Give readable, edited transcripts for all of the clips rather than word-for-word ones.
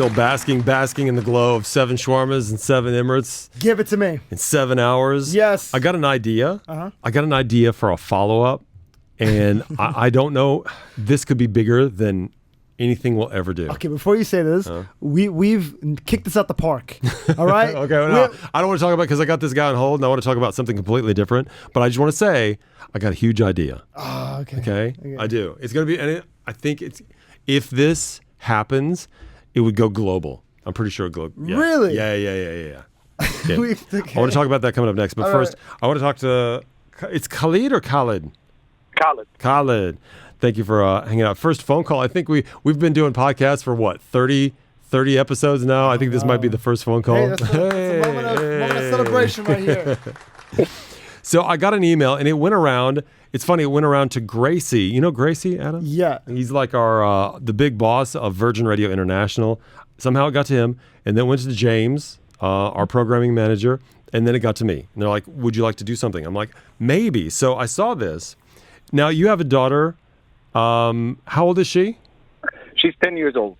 still basking in the glow of 7 shawarmas and 7 Emirates. Give it to me. In 7 hours. Yes. I got an idea. Uh-huh. I got an idea for a follow-up, and I don't know. This could be bigger than anything we'll ever do. Okay, before you say this, we've kicked this out the park. All right? Okay, well, no, I don't want to talk about because I got this guy on hold, and I want to talk about something completely different. But I just want to say I got a huge idea. Oh, okay. Okay, I do. It's going to be, and I think if this happens, it would go global. I'm pretty sure global. Yeah. Really? Yeah. Okay. I want to talk about that coming up next. But first, I want to talk to, it's Khalid or Khalid? Khalid. Thank you for hanging out. First phone call. I think we've been doing podcasts for what, 30 episodes now. I think this might be the first phone call. Hey, that's a moment of celebration right here. So I got an email, and it went around. It's funny. It went around to Gracie. You know Gracie, Adam? Yeah. He's like our the big boss of Virgin Radio International. Somehow it got to him, and then went to James, our programming manager, and then it got to me. And they're like, "Would you like to do something?" I'm like, "Maybe." So I saw this. Now you have a daughter. How old is she? She's 10 years old.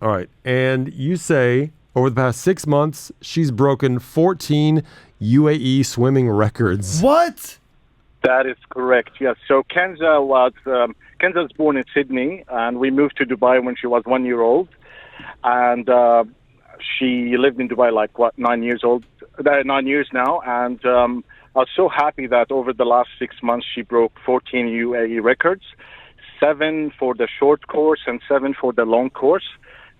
All right. And you say over the past 6 months, she's broken 14 UAE swimming records. What? That is correct, yes. So Kenza was born in Sydney, and we moved to Dubai when she was 1 year old. And she lived in Dubai 9 years now. And I was so happy that over the last 6 months, she broke 14 UAE records. 7 for the short course and 7 for the long course.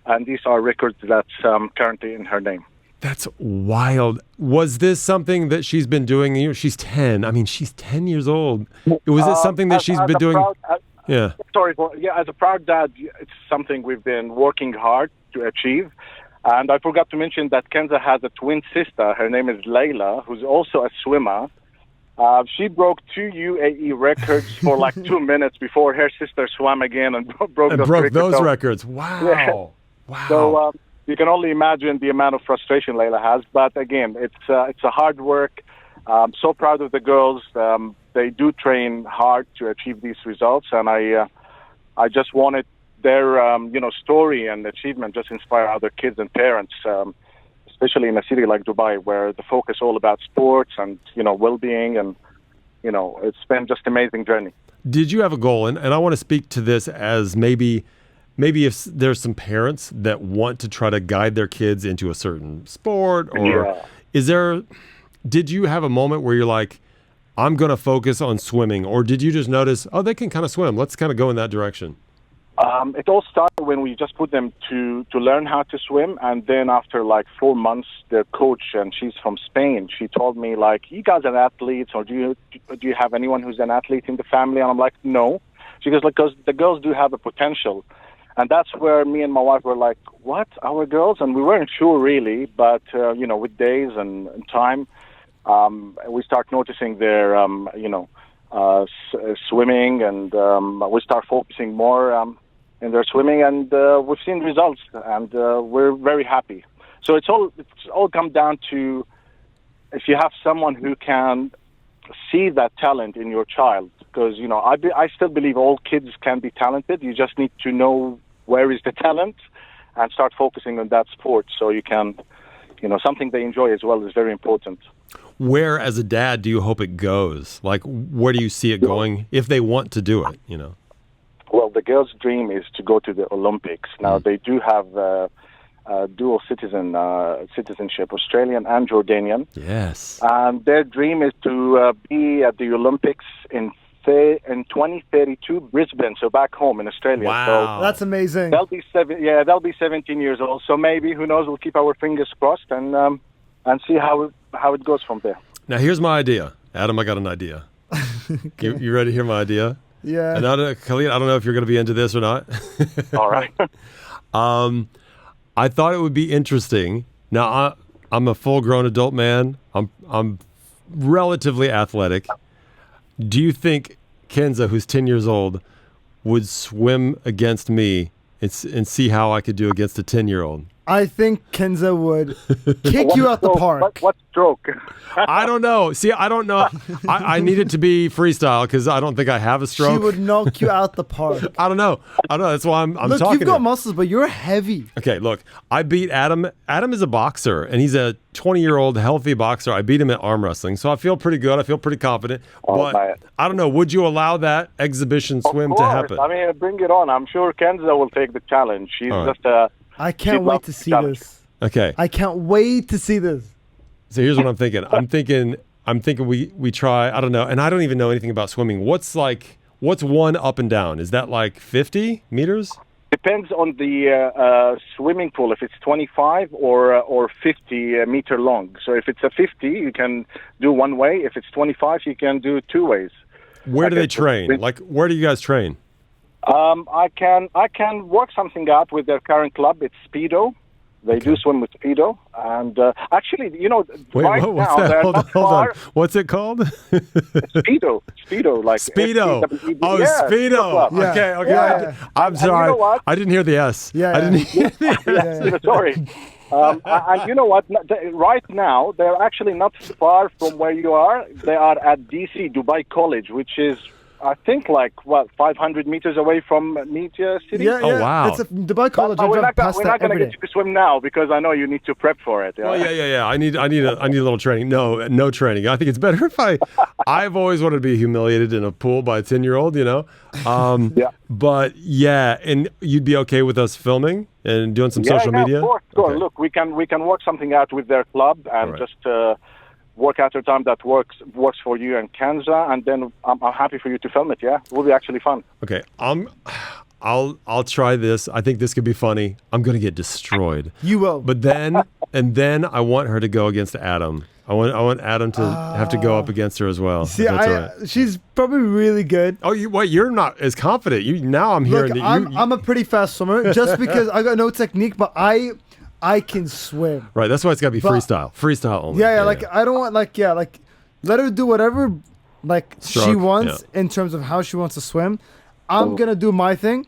And these are records that's currently in her name. That's wild. Was this something that she's been doing? You know, she's 10. I mean, she's 10 years old. Was it something that she's been doing? As a proud dad, it's something we've been working hard to achieve. And I forgot to mention that Kenza has a twin sister. Her name is Layla, who's also a swimmer. She broke 2 UAE records for 2 minutes before her sister swam again and broke those records. Wow. Yeah. Wow. So you can only imagine the amount of frustration Layla has. But again, it's a hard work. I'm so proud of the girls. They do train hard to achieve these results, and I just wanted their story and achievement just inspire other kids and parents. Especially in a city like Dubai, where the focus is all about sports and, well-being, and, it's been just an amazing journey. Did you have a goal? And I want to speak to this as maybe if there's some parents that want to try to guide their kids into a certain sport, or did you have a moment where you're like, I'm going to focus on swimming, or did you just notice, they can kind of swim. Let's kind of go in that direction. It all started when we just put them to learn how to swim, and then after 4 months, their coach, and she's from Spain, she told me you guys are athletes, or do you have anyone who's an athlete in the family? And I'm like, no. She goes, because the girls do have a potential, and that's where me and my wife were like, what, our girls? And we weren't sure really, but with days and time, we start noticing their swimming, and we start focusing more in their swimming, and we've seen results, and we're very happy. So it's all come down to if you have someone who can see that talent in your child, because I still believe all kids can be talented. You just need to know where is the talent and start focusing on that sport, so you can something they enjoy as well is very important. Where, as a dad, do you hope it goes? Where do you see it going if they want to do it, Well, the girls' dream is to go to the Olympics. Now, they do have dual citizenship, Australian and Jordanian. Yes. And their dream is to be at the Olympics in 2032, Brisbane, so back home in Australia. Wow. So that's amazing. They'll be 17 years old. So maybe, who knows, we'll keep our fingers crossed and see how it goes from there. Now, here's my idea. Adam, I got an idea. Okay. You ready to hear my idea? Yeah. And Khalid, I don't know if you're going to be into this or not. All right. I thought it would be interesting. Now, I'm a full-grown adult man. I'm relatively athletic. Do you think Kenza, who's 10 years old, would swim against me and see how I could do against a 10-year-old? I think Kenza would kick you out the park. What stroke? I don't know. See, I don't know. I need it to be freestyle because I don't think I have a stroke. She would knock you out the park. I don't know. That's why I'm Look, talking. You've got muscles, but you're heavy. Okay, look, I beat Adam. Adam is a boxer, and he's a 20-year-old healthy boxer. I beat him at arm wrestling, so I feel pretty good. I feel pretty confident. But I don't know. Would you allow that exhibition swim to happen? I mean, bring it on. I'm sure Kenza will take the challenge. She's just a... I can't wait to see this. Okay. I can't wait to see this. So here's what I'm thinking. I'm thinking we try, I don't know, and I don't even know anything about swimming. What's one up and down? Is that like 50 meters? Depends on the swimming pool, if it's 25 or 50 meter long. So if it's a 50, you can do one way. If it's 25, you can do two ways. Where do they train? Like, where do you guys train? I can work something out with their current club. It's Speedo. They do swim with Speedo. And actually, Wait, what's that? Hold on. What's it called? Speedo. Like Speedo. S-P-E-E-D. Oh, yeah, Speedo. Yeah. Okay. Yeah. I'm sorry. You know what? I didn't hear the S. Yeah. I didn't hear the S. Sorry. And you know what? Right now, they're actually not far from where you are. They are at DC, Dubai College, which is, I think, 500 meters away from Media City? Yeah, Oh, wow. It's a Dubai College. We're not going to get you to swim now because I know you need to prep for it. Oh, yeah. I need a little training. No training. I think it's better if I've always wanted to be humiliated in a pool by a 10-year-old, Yeah. But yeah, and you'd be okay with us filming and doing some social media? Of course. Okay. Look, we can work something out with their club and just work out a time that works for you and Kenza, and then I'm happy for you to film it. Yeah, it will be actually fun. Okay, I'll try this. I think this could be funny. I'm gonna get destroyed. You will. But then I want her to go against Adam. I want Adam to have to go up against her as well. See, she's probably really good. Oh, you're not as confident. Now I'm hearing Look, that I'm a pretty fast swimmer just because I got no technique, but I can swim. Right, that's why it's got to be freestyle only. Yeah, I don't want let her do whatever she wants in terms of how she wants to swim. I'm gonna do my thing,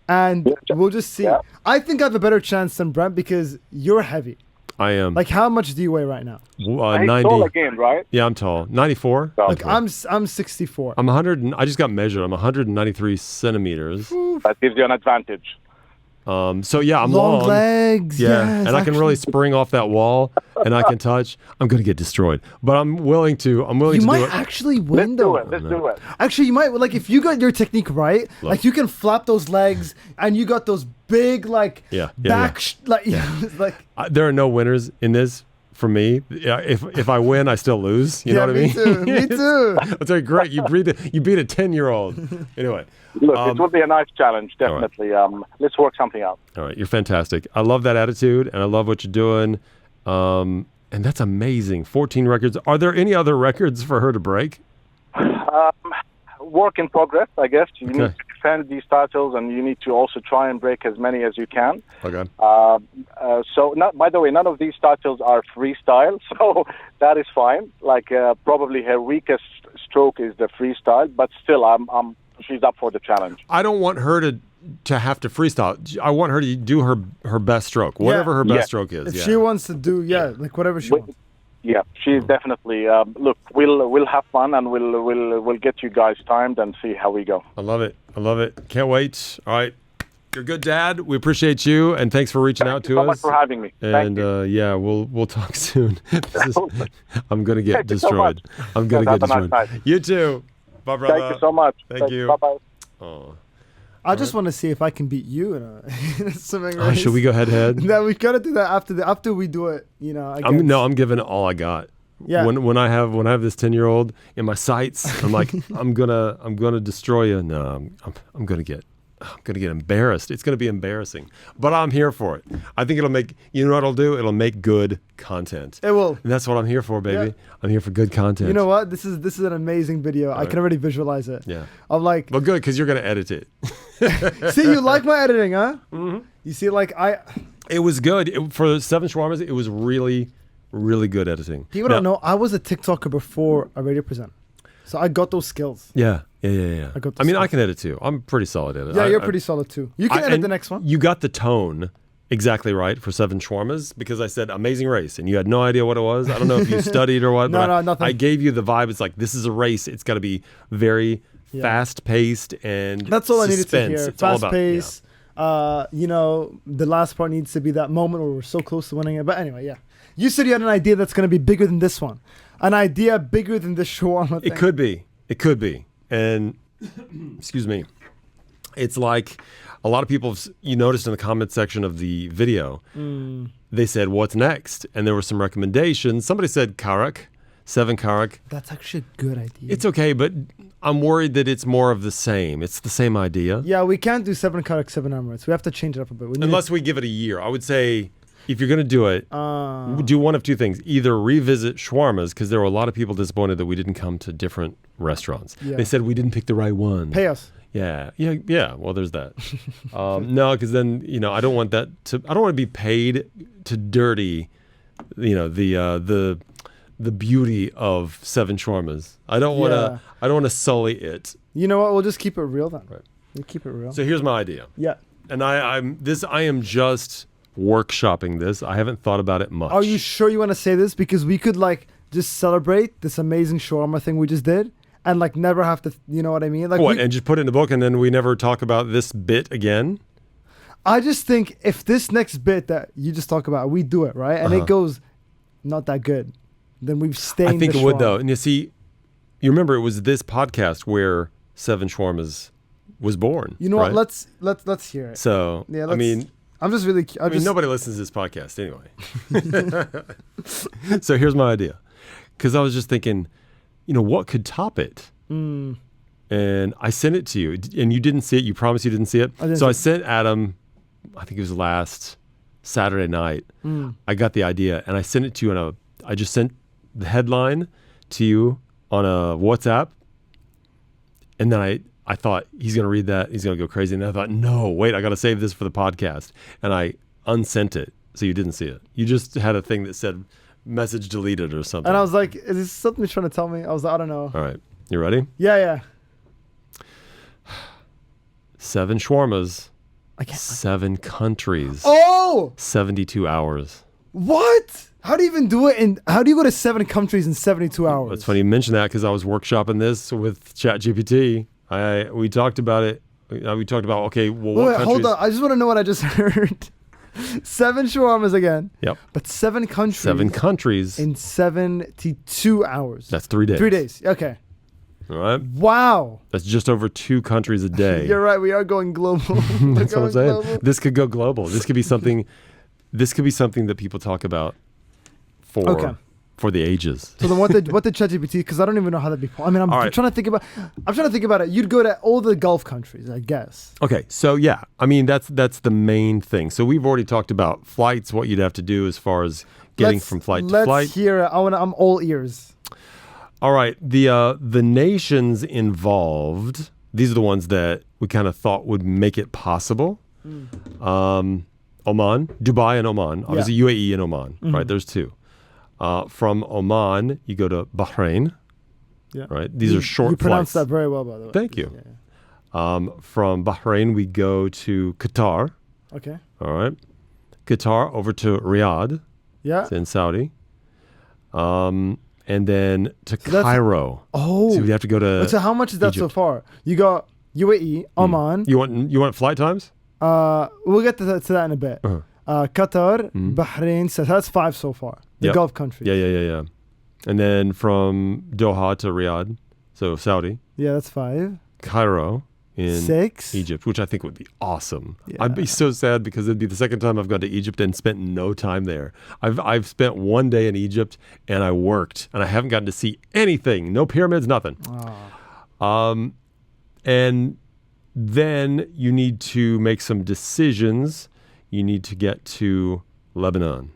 and we'll just see. Yeah. I think I have a better chance than Brent because you're heavy. I am. Like, how much do you weigh right now? 90. Tall again, right? Yeah, I'm tall. 94. Like, I'm 64. I'm 100. I just got measured. I'm 193 centimeters. That gives you an advantage. So yeah, I'm long legs. Yeah, yes, and I can really spring off that wall, and I can touch. I'm gonna get destroyed, but I'm willing to. You to do it. might actually win though. Let's do it. Actually, you might if you got your technique right. Like, you can flap those legs, and you got those big back. There are no winners in this. For me, if I win, I still lose. You know what I mean? Me too. That's very great. You beat a 10-year-old. Anyway, look, it will be a nice challenge, definitely. Right. Let's work something out. All right, you're fantastic. I love that attitude, and I love what you're doing. And that's amazing. 14 records. Are there any other records for her to break? Work in progress, I guess. You need to defend these titles, and you need to also try and break as many as you can. Okay. By the way, none of these titles are freestyle, so that is fine. Probably her weakest stroke is the freestyle, but still, she's up for the challenge. I don't want her to have to freestyle. I want her to do her best stroke, whatever her best stroke is. If she wants to do, whatever she wants. Yeah, she's definitely. Look, we'll have fun, and we'll get you guys timed and see how we go. I love it. Can't wait. All right, you're a good dad. We appreciate you, and thanks for reaching out to us. Thank you so much for having me. And we'll talk soon. I'm gonna get destroyed. I'm gonna get destroyed. Nice. You too. Bye, brother. Thank you so much. Thank you. Bye bye. Oh. I just want to see if I can beat you in a swimming race. Should we go head? No, we gotta do that after we do it. I'm giving it all I got. Yeah. When I have this 10-year-old in my sights, I'm like, I'm gonna destroy you. No, I'm gonna get embarrassed. It's gonna be embarrassing, but I'm here for it. I think it'll make. You know what it'll do? It'll make good content. It will. And that's what I'm here for, baby. Yeah. I'm here for good content. You know what? This is an amazing video. I can already visualize it. Yeah. I'm like. Well, good, because you're gonna edit it. See, you like my editing, huh? Mm-hmm. You see, It was good for 7 Shawermas. It was really, really good editing. People don't know. I was a TikToker before a radio presenter, so I got those skills. Yeah. I can edit too. I'm pretty solid at it. Yeah, you're pretty solid too. You can edit the next one. You got the tone exactly right for 7 shawarmas because I said amazing race and you had no idea what it was. I don't know if you studied or what. No, nothing. I gave you the vibe. It's like, this is a race. It's got to be very fast paced and that's all suspense. I needed to hear. It's Fast pace. The last part needs to be that moment where we're so close to winning it. But anyway, yeah. You said you had an idea that's going to be bigger than this one. An idea bigger than the shawarma thing. It could be. And, excuse me, it's like a lot of people, you noticed in the comment section of the video, they said, what's next? And there were some recommendations. Somebody said karak, 7 karak. That's actually a good idea. It's okay, but I'm worried that it's more of the same. It's the same idea. Yeah, we can't do 7 karak, 7 Emirates. We have to change it up a bit. Unless we give it a year. I would say, if you're going to do it, do one of 2 things. Either revisit shawarmas, because there were a lot of people disappointed that we didn't come to different restaurants. Yeah. They said we didn't pick the right one. Pay us. Yeah. Well, there's that. No, because then I don't want that to. I don't want to be paid to dirty, the beauty of 7 shawarmas. I don't want to. I don't want to sully it. You know what? We'll just keep it real then. Right. We'll keep it real. So here's my idea. Yeah. And I am just workshopping this. I haven't thought about it much. Are you sure you want to say this? Because we could just celebrate this amazing shawarma thing we just did. And never have to, you know what I mean? And just put it in the book and then we never talk about this bit again? I just think if this next bit that you just talk about, we do it, right? And it goes not that good, then we've stayed. I think it would though. And you remember it was this podcast where 7 shawarmas was born. You know right? what? Let's hear it. So, yeah, I'm just really... nobody listens to this podcast anyway. So here's my idea. Because I was just thinking... what could top it? And I sent it to you, and you didn't see it. You promised you didn't see it. I sent Adam, I think it was last Saturday night. I got the idea, and I sent it to you I just sent the headline to you on a WhatsApp. And then I thought, he's going to read that. He's going to go crazy. And I thought, no, wait, I got to save this for the podcast. And I unsent it, so you didn't see it. You just had a thing that said... message deleted or something. And I was like, is this something you're trying to tell me? I was like, I don't know. All right. You ready? Yeah. 7 shawarmas. 7 countries. Oh! 72 hours. What? How do you even do it? And how do you go to 7 countries in 72 hours? It's funny you mention that because I was workshopping this with ChatGPT. We talked about it. We talked about, okay, well, what countries? Hold on. I just want to know what I just heard. 7 shawarmas again. Yep. But 7 countries. 7 countries. In 72 hours. That's 3 days. 3 days. Okay. All right. Wow. That's just over 2 countries a day. You're right. We are going global. That's what I'm saying. Global. This could go global. This could be something. This could be something that people talk about for the ages. So then, what did ChatGPT? Because I don't even know how that'd be. I mean, I'm trying to think about. I'm trying to think about it. You'd go to all the Gulf countries, I guess. Okay, so yeah, I mean that's the main thing. So we've already talked about flights. What you'd have to do as far as getting from flight to flight. Let's hear it. I'm all ears. All right, the nations involved. These are the ones that we kind of thought would make it possible. Oman, Dubai, and Oman. Obviously, UAE and Oman. Right, there's 2. From Oman, you go to Bahrain. Yeah. Right. These are short flights. You pronounced that very well, by the way. Thank you. Yeah. From Bahrain, we go to Qatar. Okay. All right. Qatar over to Riyadh. Yeah. It's in Saudi. And then to Cairo. Oh. So we have to go to. So how much is that Egypt. So far? You got UAE, Oman. You want flight times? We'll get to that in a bit. Qatar, Bahrain. So that's 5 so far. The Gulf countries. Yeah. And then from Doha to Riyadh, so Saudi. Yeah, that's 5. Cairo in 6. Egypt, which I think would be awesome. Yeah. I'd be so sad because it'd be the second time I've gone to Egypt and spent no time there. I've spent 1 day in Egypt and I worked and I haven't gotten to see anything. No pyramids, nothing. And then you need to make some decisions. You need to get to Lebanon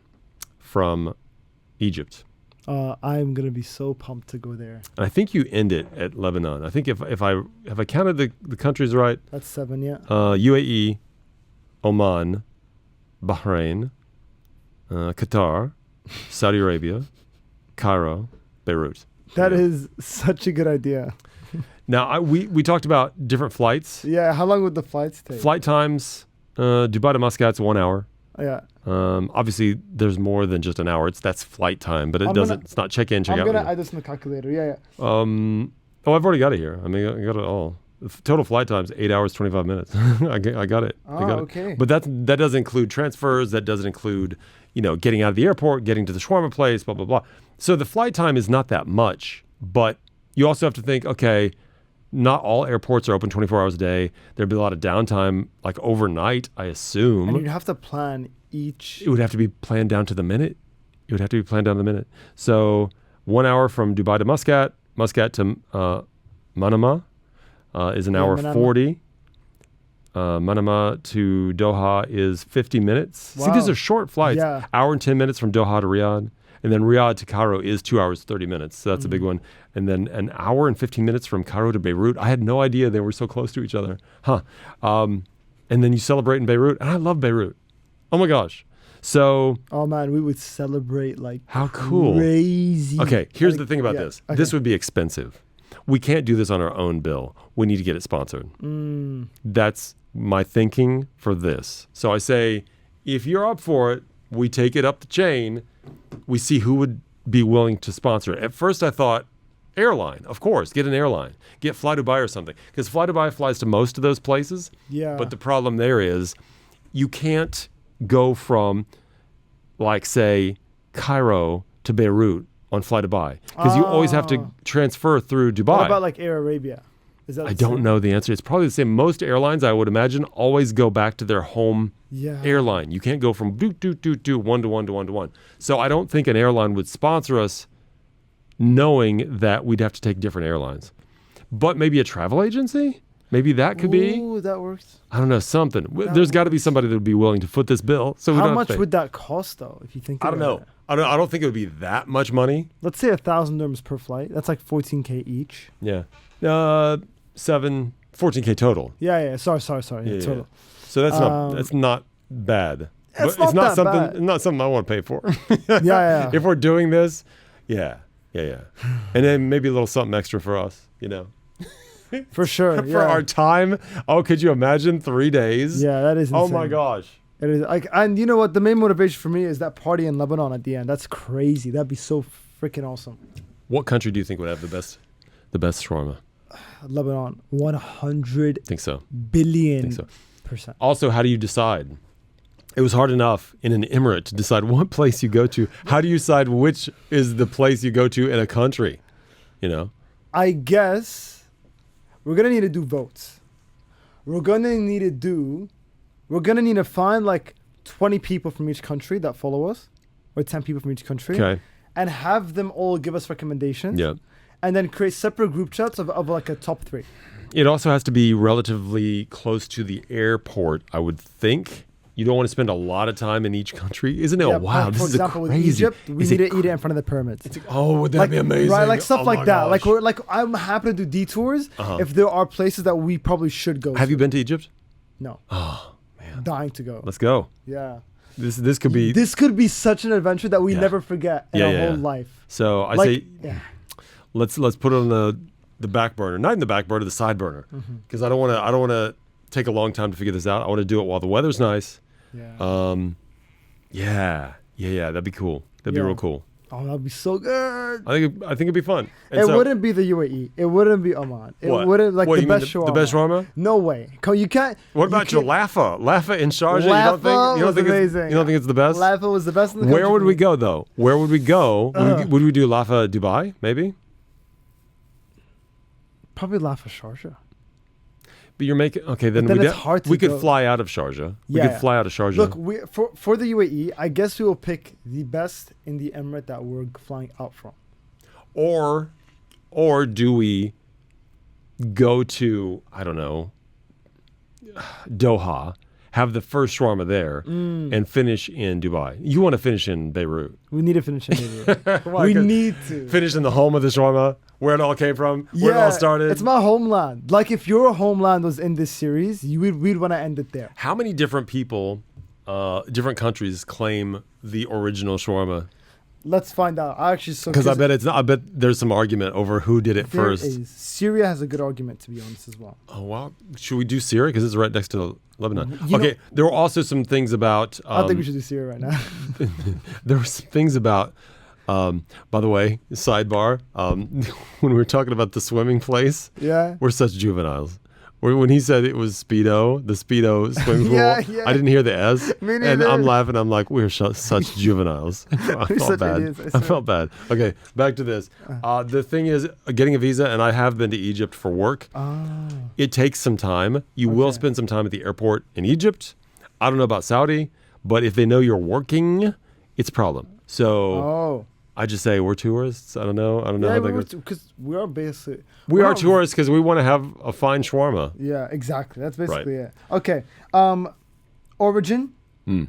from Egypt. I'm gonna be so pumped to go there. And I think you end it at Lebanon. I think if I counted the countries right. That's 7, yeah. UAE, Oman, Bahrain, Qatar, Saudi Arabia, Cairo, Beirut. That is such a good idea. Now we talked about different flights. Yeah, how long would the flights take? Flight times, Dubai to Muscat's 1 hour. Yeah. Obviously, there's more than just an hour. That's flight time, but it's not check in, check I'm out. gonna add this in the calculator. Yeah. I've already got it here. I mean, I got it all. The total flight time is 8 hours 25 minutes. I got it. I got okay. It. But that doesn't include transfers. That doesn't include getting out of the airport, getting to the shawarma place, blah blah blah. So the flight time is not that much. But you also have to think, okay, not all airports are open 24 hours a day. There'd be a lot of downtime, like overnight, I assume. And you'd have to plan each. It would have to be planned down to the minute. So 1 hour from Dubai to Muscat, Muscat to Manama is an hour Manama. 40. Manama to Doha is 50 minutes. Wow. See, these are short flights. Yeah. Hour and 10 minutes from Doha to Riyadh. And then Riyadh to Cairo is 2 hours, 30 minutes. So that's a big one. And then an hour and 15 minutes from Cairo to Beirut. I had no idea they were so close to each other. And then you celebrate in Beirut. And I love Beirut. Oh my gosh. So. Oh man, we would celebrate like how cool. Crazy. Okay, here's the thing about this. Okay. This would be expensive. We can't do this on our own bill. We need to get it sponsored. That's my thinking for this. So I say, if you're up for it, we take it up the chain. We see who would be willing to sponsor it. At first I thought airline, of course, get an airline. Get Fly Dubai or something. Because Fly Dubai flies to most of those places. Yeah. But the problem there is you can't go from, like, say, Cairo to Beirut on Fly Dubai. Because you always have to transfer through Dubai. What about like Air Arabia? Is that I don't know the answer. It's probably the same. Most airlines, I would imagine, always go back to their home airline. You can't go from one to one. So I don't think an airline would sponsor us knowing that we'd have to take different airlines. But maybe a travel agency? Maybe that could be. Ooh, that works. I don't know, something. There's got to be somebody that would be willing to foot this bill. So how much would that cost, though, if you think I don't know. I don't think it would be that much money. Let's say 1,000 dirhams per flight. That's like 14K each. Yeah. 14K total. Yeah. Sorry. Yeah, total. So that's not bad. It's not something I want to pay for. Yeah. If we're doing this, yeah. And then maybe a little something extra for us, For sure. For our time. Oh, could you imagine 3 days? Yeah, that is insane. Oh my gosh. It is and you know what? The main motivation for me is that party in Lebanon at the end. That's crazy. That'd be so freaking awesome. What country do you think would have the best shawarma? Lebanon, 100 think so. billion Think so. %. Also, how do you decide? It was hard enough in an emirate to decide what place you go to. How do you decide which is the place you go to in a country? I guess we're going to need to do votes. We're going to need to find like 20 people from each country that follow us, or 10 people from each country. Okay. And have them all give us recommendations. Yeah. And then create separate group chats of like a top 3. It also has to be relatively close to the airport, I would think. You don't want to spend a lot of time in each country. Isn't it? Wow, this is example, crazy. With Egypt, we need to eat it in front of the pyramids. Would that be amazing? Right, like stuff like that. Gosh. Like I'm happy to do detours if there are places that we probably should go. Have you been to Egypt? No. Oh man, dying to go. Let's go. Yeah. This could be such an adventure that we never forget in our whole life. So I say, let's put it on the back burner, not in the back burner, the side burner, because I don't want to take a long time to figure this out. I want to do it while the weather's nice. Yeah. That'd be cool. That'd be real cool. Oh, that'd be so good. I think it'd be fun. And it wouldn't be the UAE. It wouldn't be Oman. It wouldn't the best shawarma. The best shawarma? No way. You can't. What about your Laffa? Laffa in Sharjah? Laffa was amazing. You don't think it's the best? Laffa was the best in the country. Where would we go though? Where would we go? Would we do Laffa Dubai? Maybe. Probably Laffa Sharjah. But you're making then it's hard to we could go. fly out of Sharjah. We could fly out of Sharjah. Look, for the UAE, I guess we will pick the best in the emirate that we're flying out from. Or do we go to, I don't know, Doha, have the first shawarma there, and finish in Dubai? You want to finish in Beirut. We need to finish in Beirut. We need to. Finish in the home of the shawarma, where it all came from, where it all started. It's my homeland. Like if your homeland was in this series, we'd want to end it there. How many different people, different countries claim the original shawarma? Let's find out. I actually Because I bet it's not. I bet there's some argument over who did it there first. is. Syria has a good argument, to be honest, as well. Oh wow! Should we do Syria because it's right next to Lebanon? You Okay. know- There were also some things about. I think we should do Syria right now. There were some things about. By the way, sidebar. When we were talking about the swimming place, Yeah. we're such juveniles. When he said it was Speedo, the Speedo swimming pool, Yeah, yeah. I didn't hear the S. Me And neither. I'm laughing. I'm like, we're such juveniles. I felt such bad. idiots, I I swear. felt bad. Okay, back to this. The thing is, getting a visa, and I have been to Egypt for work. Ah. It takes some time. You will spend some time at the airport in Egypt. I don't know about Saudi, but if they know you're working, it's a problem. So Oh. I just say we're tourists. I don't know. I don't know Yeah, how that goes. because we are basically... We are we're- tourists because we want to have a fine shawarma. Yeah, exactly. That's basically Right. it. Okay. Origin. Hmm.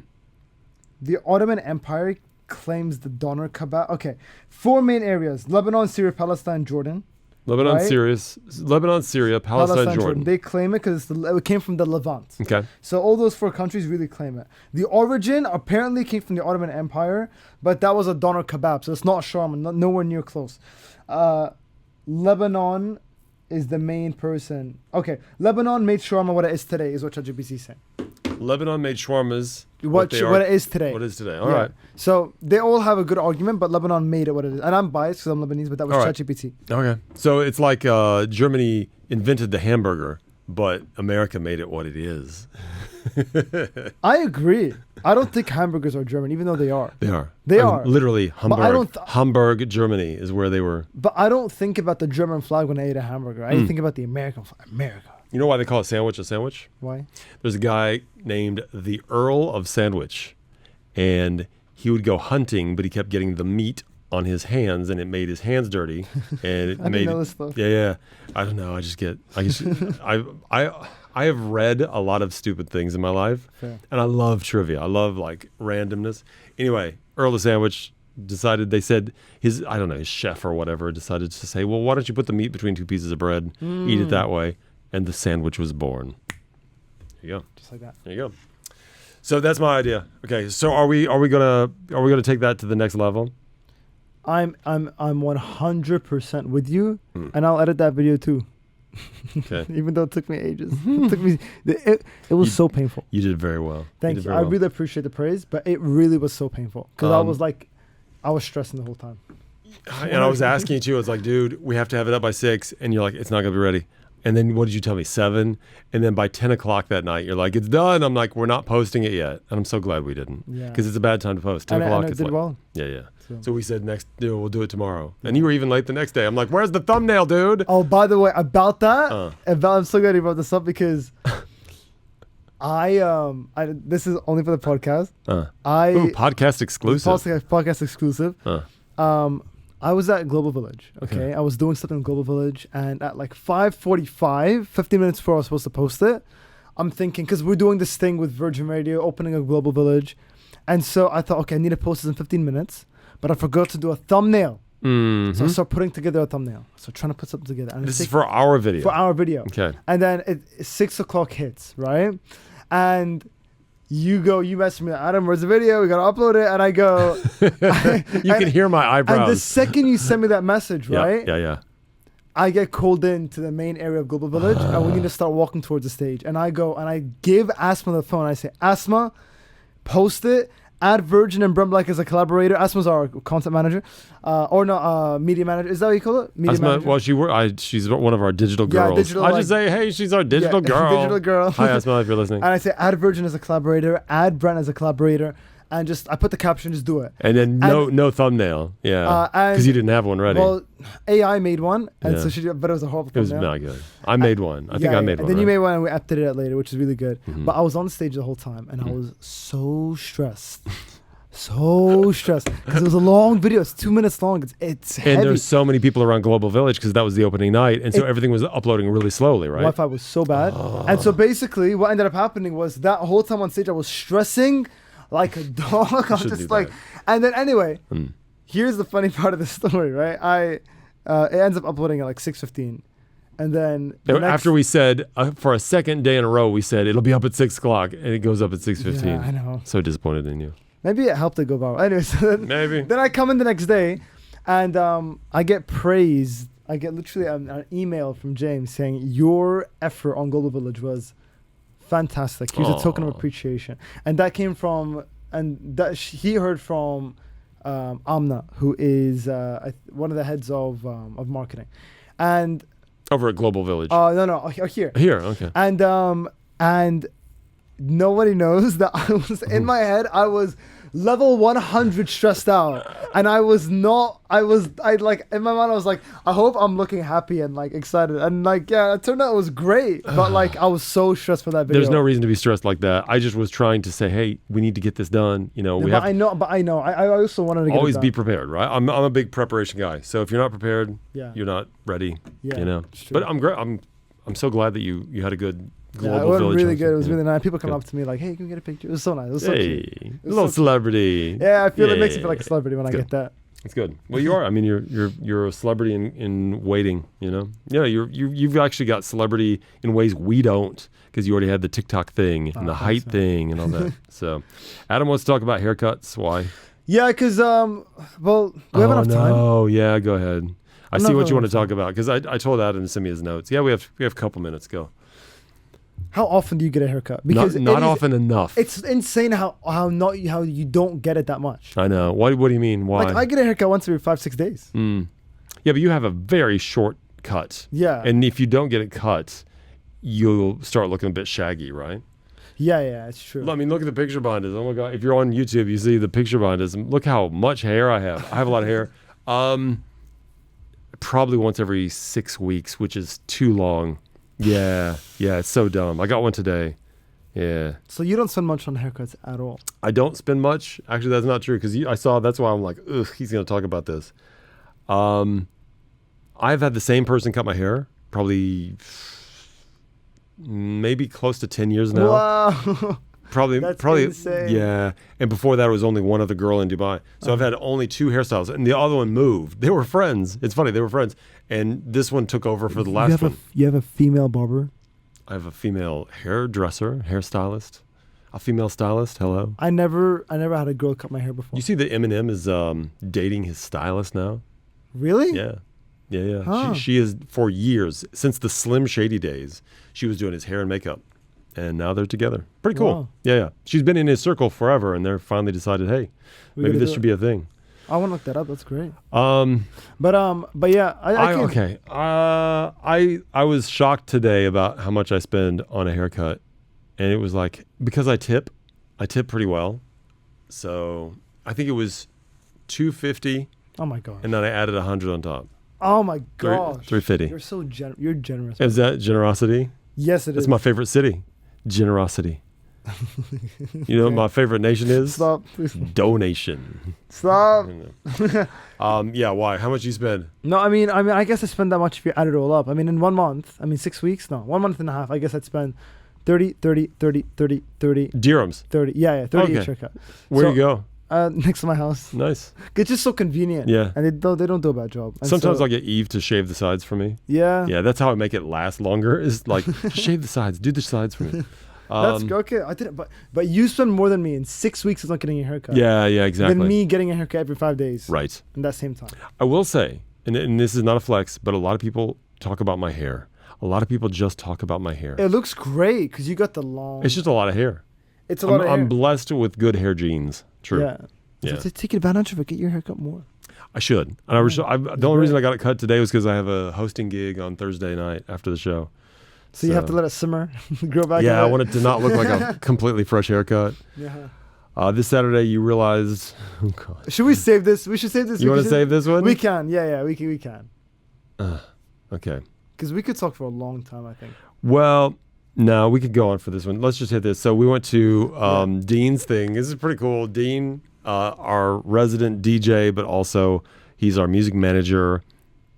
The Ottoman Empire claims the doner kebab. Okay. 4 main areas. Lebanon, Syria, Palestine, Jordan. Lebanon, Right? Syria, Palestine, Jordan. They claim it because it came from the Levant. Okay. So all those 4 countries really claim it. The origin apparently came from the Ottoman Empire, but that was a doner kebab, so it's not shawarma, nowhere near close. Lebanon is the main person. Okay, Lebanon made shawarma what it is today, is what ChatGPT is saying. Lebanon made shawarmas. What they what are- it is today. What it is today. All right. So they all have a good argument, but Lebanon made it what it is. And I'm biased because I'm Lebanese, but that was All right. ChatGPT. Okay. So it's like Germany invented the hamburger, but America made it what it is. I agree. I don't think hamburgers are German, even though they are. They are. They I mean, are. Literally, Hamburg. I don't Hamburg, Germany is where they were. But I don't think about the German flag when I eat a hamburger. I think about the American flag. America. You know why they call a sandwich a sandwich? Why? There's a guy named the Earl of Sandwich, and he would go hunting, but he kept getting the meat on his hands, and it made his hands dirty, and it I didn't made know this stuff. yeah. I don't know. I have read a lot of stupid things in my life, Fair. and I love trivia. I love like randomness. Anyway, Earl of Sandwich decided. They said his chef or whatever decided to say, well, why don't you put the meat between 2 pieces of bread, eat it that way, and the sandwich was born. There you go. Just like that. There you go. So that's my idea. Okay, so are we gonna take that to the next level? I'm 100% with you, and I'll edit that video too. Okay. Even though it took me ages. It was so painful. You did very well. Thank did you. very I well. really appreciate the praise, but it really was so painful because I was stressing the whole time. And I was asking you too. I was like, dude, we have to have it up by 6, and you're like, it's not gonna be ready. And then what did you tell me? 7, and then by 10 o'clock that night, you're like, it's done. I'm like, we're not posting it yet, and I'm so glad we didn't. Yeah. Because it's a bad time to post. 10 And o'clock. it It's did like, well. yeah. So- So we said we'll do it tomorrow, and you were even late the next day. I'm like, where's the thumbnail, dude? Oh, by the way, about that, I'm so glad you brought this up because this is only for the podcast. Podcast exclusive. Podcast exclusive. I was at Global Village. Okay, I was doing something in Global Village, and at like 5:45, 15 minutes before I was supposed to post it, I'm thinking because we're doing this thing with Virgin Radio, opening a Global Village, and so I thought, okay, I need to post this in 15 minutes, but I forgot to do a thumbnail. Mhm. So I start putting together a thumbnail. So trying to put something together. And This is for our video. for our video. Okay. And then 6 o'clock hits, right? And you message me, Adam, where's the video? We got to upload it. And I go... You can hear my eyebrows. And the second you send me that message, right? Yeah. I get called into the main area of Global Village and we need to start walking towards the stage. And I go and I give Asma the phone. I say, Asma, post it. Add Virgin and Brent Black as a collaborator. Asma's our content manager. Media manager. Is that what you call it? Media Asma, manager? well, she's one of our digital Yeah, girls. digital, I like- just say, hey, she's our digital girl. Digital girl. Hi, Asma, if you're listening. And I say, add Virgin as a collaborator, add Brent as a collaborator, and I put the caption, just do it. And then no thumbnail. Yeah. and- Because you didn't have one ready. Well, AI made one, and Yeah. so but it was a horrible It was thumbnail. not good. I made one. I think I made and one. then you right? made one, and we edited it later, which is really good. Mhm. But I was on stage the whole time, and I was so stressed. So stressed. Because it was a long video. It's 2 minutes long. It's heavy. And there's so many people around Global Village because that was the opening night. And so everything was uploading really slowly, right? Wi-Fi was so bad. And so basically what ended up happening was that whole time on stage I was stressing like a dog. I'm Shouldn't just do like, that. and then anyway, Mm. here's the funny part of the story, right? It ends up uploading at like 6:15. And then After we said, for a second day in a row, we said, it'll be up at 6 o'clock. And it goes up at 6:15. Yeah, I know. So disappointed in you. Maybe it helped it go viral. Anyways, Maybe. then I come in the next day, and I get praised. I get literally an email from James saying your effort on Global Village was fantastic. He was a token of appreciation, and that came from he heard from Amna, who is one of the heads of marketing, and Over at Global Village. no, here. Here, okay. And nobody knows that I was in my head. I was level 100 stressed out, and I in my mind I was like, I hope I'm looking happy and like excited, and like yeah, it turned out it was great, but like I was so stressed for that video. There's no reason to be stressed like that. I just was trying to say, hey, we need to get this done. You know, I know. I also wanted to get always it done. be prepared, right? I'm a big preparation guy. So if you're not prepared, Yeah. you're not ready. Yeah, You know. it's true. But I'm great. I'm so glad that you had a good Global Yeah, it went Village. really good. It was Yeah. really nice. People come Good. up to me like, "Hey, can we get a picture?" It was so nice. It was so Hey, cute. It a was little so celebrity. Yeah, I feel it makes me feel like a celebrity when I It's get that. It's good. Well, you are. I mean, you're a celebrity in waiting. You know. Yeah. You've actually got celebrity in ways we don't, because you already had the TikTok thing and the height thing and all that. So, Adam wants to talk about haircuts. Why? Yeah, because we have enough time. Oh, yeah. Go ahead. I I'm see not what you want going to talk about, because I told Adam to send me his notes. Yeah, we have a couple minutes. Go. How often do you get a haircut? Not often enough. It's insane how you don't get it that much. I know. What do you mean? Why? Like I get a haircut once every 5-6 days. Yeah, but you have a very short cut. Yeah. And if you don't get it cut, you'll start looking a bit shaggy, right? Yeah, it's true. I mean, look at the picture behind us. Oh my God. If you're on YouTube, you see the picture behind us. Look how much hair I have. I have a lot of hair. Probably once every 6 weeks, which is too long. Yeah, it's so dumb. I got one today. Yeah. So you don't spend much on haircuts at all? I don't spend much. Actually, that's not true, because I saw, that's why I'm like, ugh, he's going to talk about this. I've had the same person cut my hair probably maybe close to 10 years now. Wow. Probably insane. Yeah. And before that, it was only one other girl in Dubai. So I've had only 2 hairstyles, and the other one moved. They were friends. It's funny, they were friends, and this one took over for the last one. You have a female barber? I have a female hairdresser, hairstylist, a female stylist. Hello. I never had a girl cut my hair before. You see that Eminem is dating his stylist now? Really? Yeah. Huh. She is, for years, since the Slim Shady days, she was doing his hair and makeup. And now they're together. Pretty cool. Wow. Yeah. She's been in his circle forever, and they're finally decided, hey, maybe this should be a thing. I want to look that up. That's great. But yeah, I was shocked today about how much I spend on a haircut, and it was like, because I tip pretty well, so I think it was $250, oh my gosh. and then I added $100 on top. Oh my gosh. $350. You're so you're generous. Is that generosity? Yes, it is. That's my favorite city. Generosity. You know what my favorite nation is? Stop. Donation. Stop. Yeah, why? How much you spend? No, I mean, I guess I spend that much if you add it all up. I mean, in 1 month, 6 weeks, no, 1 month and a half, I guess I'd spend 30. Dirhams. 30. Yeah, 30 Okay. each haircut. Where do you go? Next to my house. Nice. It's just so convenient. Yeah. And they don't do a bad job. And Sometimes so, I'll get Eve to shave the sides for me. Yeah. Yeah, that's how I make it last longer. Is like, shave the sides, do the sides for me. That's okay. I didn't, but you spend more than me in 6 weeks of not getting a haircut. Yeah, exactly. Than me getting a haircut every 5 days. Right. In that same time. I will say, and this is not a flex, but a lot of people talk about my hair. A lot of people just talk about my hair. It looks great because you got the long. It's just a lot of hair. It's a lot of hair. I'm blessed with good hair genes. True. Yeah. Yeah. So take advantage of it. Get your haircut more. I should. And the only reason I got it cut today was because I have a hosting gig on Thursday night after the show. So you have to let it simmer, grow back. Yeah, I want it to not look like a completely fresh haircut. Yeah. This Saturday, you realized. Oh God. Should we save this? We should save this. You want to save this one? We can. Yeah. We can. Okay. Because we could talk for a long time, I think. Well, no, we could go on for this one. Let's just hit this. So we went to Dean's thing. This is pretty cool. Dean, our resident DJ, but also he's our music manager.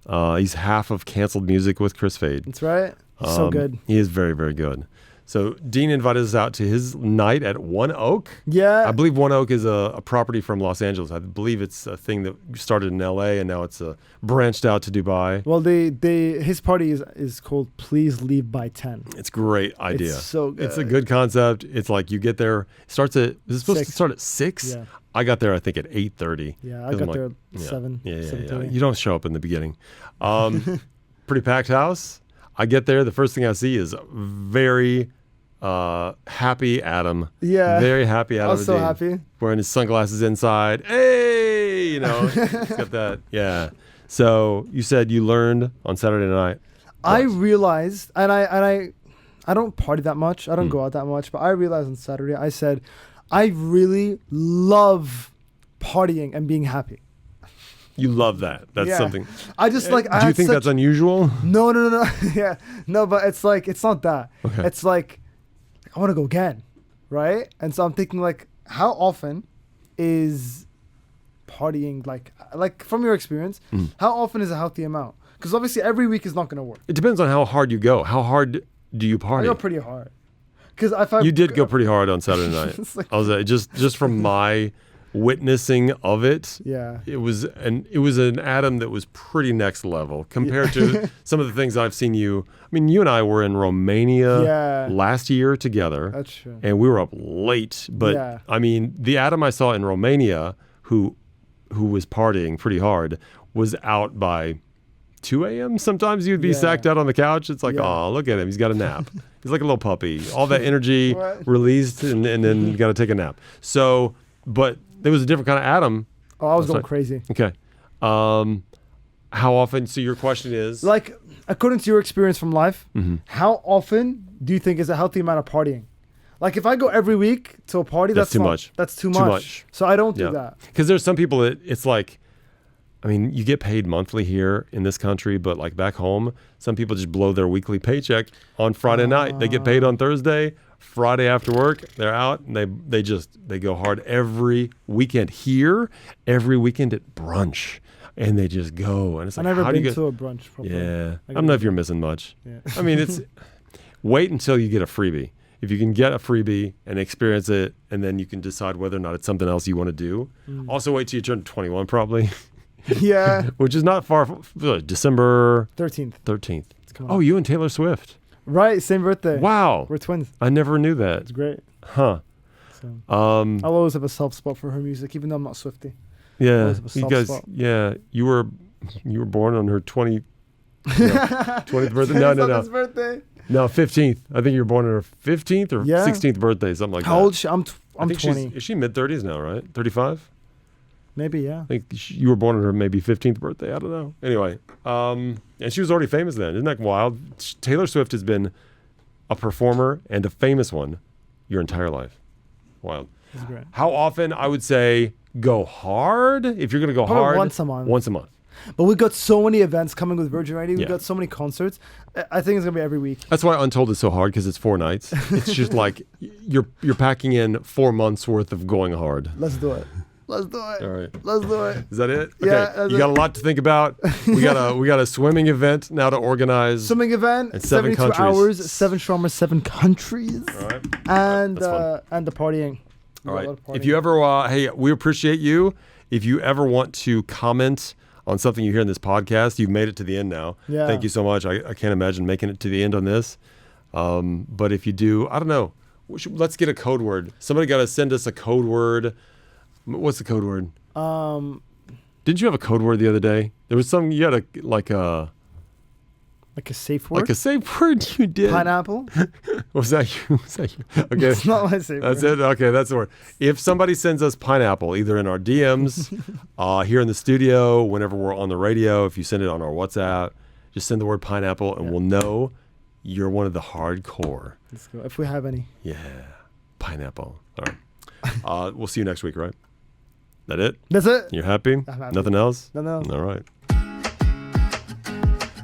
He's half of Canceled Music with Chris Fade. That's right. He's so good. He is very, very good. So Dean invited us out to his night at One Oak. Yeah. I believe One Oak is a property from Los Angeles. I believe it's a thing that started in LA and now it's branched out to Dubai. Well, his party is called Please Leave by 10. It's a great idea. It's so good. It's a good concept. It's like you get there. Is it supposed 6. to start at 6? Yeah. I got there, I think, at 8:30. Yeah, I got there at 7. Yeah. 7:30. You don't show up in the beginning. Pretty packed house. I get there. The first thing I see is very happy Adam. Yeah. Very happy Adam. I was so Dean, happy. wearing his sunglasses inside. Hey, he's got that. Yeah. So you said you learned on Saturday night. I realized, and I don't party that much. I don't go out that much, but I realized on Saturday, I said, I really love partying and being happy. You love that. That's something. I just like. Do you think that's unusual? No. Yeah, no, but it's like it's not that. Okay. It's like I want to go again, right? And so I'm thinking like, how often is partying like from your experience? How often is a healthy amount? Because obviously every week is not going to work. It depends on how hard you go. How hard do you party? I go pretty hard. Because you did go pretty hard on Saturday night. Like, I was just from my witnessing of it. Yeah. It was an Adam that was pretty next level compared to some of the things I've seen you. I mean, you and I were in Romania last year together. That's true. And we were up late, but I mean, the Adam I saw in Romania who was partying pretty hard was out by 2 a.m. Sometimes you'd be sacked out on the couch. It's like, oh, look at him. He's got a nap. He's like a little puppy. All that energy released and then you got to take a nap. So, but there was a different kind of Adam. Oh, I was going crazy. Okay. How often? So your question is? Like, according to your experience from life, how often do you think is a healthy amount of partying? Like, if I go every week to a party, that's too much. That's too much. So I don't do that. Because there's some people that it's like, I mean, you get paid monthly here in this country, but like back home, some people just blow their weekly paycheck on Friday night. They get paid on Thursday. Friday after work, they're out and they go hard every weekend here, every weekend at brunch, and they just go. And it's like, I've never how do you been get to a brunch. Probably. Yeah, I don't know if you're missing much. Yeah. I mean, it's wait until you get a freebie. If you can get a freebie and experience it, and then you can decide whether or not it's something else you want to do. Also, wait till you turn 21, probably. Yeah. Which is not far from December 13th. Oh, you and Taylor Swift. Right, same birthday. Wow. We're twins. I never knew that. It's great. Huh. So, I'll always have a soft spot for her music, even though I'm not Swiftie. Yeah. You guys, you were born on her 20th birthday. No. Birthday. No, 15th. I think you were born on her 15th or 16th birthday, something like that. How old is she? I'm 20. Is she mid-30s now, right? 35? Maybe, yeah. I think you were born on her maybe 15th birthday. I don't know. Anyway, and she was already famous then. Isn't that wild? Taylor Swift has been a performer and a famous one your entire life. Wild. That's great. How often? I would say go hard. If you're going to go Probably hard. once a month. Once a month. But we've got so many events coming with Virgin Radio. We've got so many concerts. I think it's going to be every week. That's why Untold is so hard, because it's 4 nights. It's just like you're packing in 4 months worth of going hard. Let's do it. Let's do it. All right. Let's do it. Is that it? Yeah. Okay. You got a lot to think about. We got a swimming event now to organize. Swimming event. 7 72 hours. 7 shawermas, 7 countries. All right. And the partying. All right. If you ever, hey, we appreciate you. If you ever want to comment on something you hear in this podcast, you've made it to the end now. Yeah. Thank you so much. I can't imagine making it to the end on this. But if you do, I don't know. Let's get a code word. Somebody got to send us a code word. What's the code word? Didn't you have a code word the other day? There was some, you had a safe word? Like a safe word you did. Pineapple? Was that you? Okay. It's not my safe That's word. it? Okay, that's the word. If somebody sends us pineapple, either in our DMs, here in the studio, whenever we're on the radio, if you send it on our WhatsApp, just send the word pineapple and we'll know you're one of the hardcore. Let's go. If we have any. Yeah. Pineapple. All right. We'll see you next week, right? That it? That's it. You're happy? I'm happy. Nothing else? Nothing else. All right.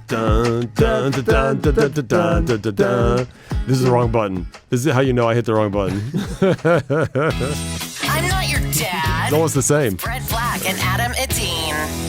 Dun, dun, dun, dun, dun, dun, dun, dun, dun, dun. This is the wrong button. This is how you know I hit the wrong button. I'm not your dad. It's almost the same. Brent Black and Adam Edine.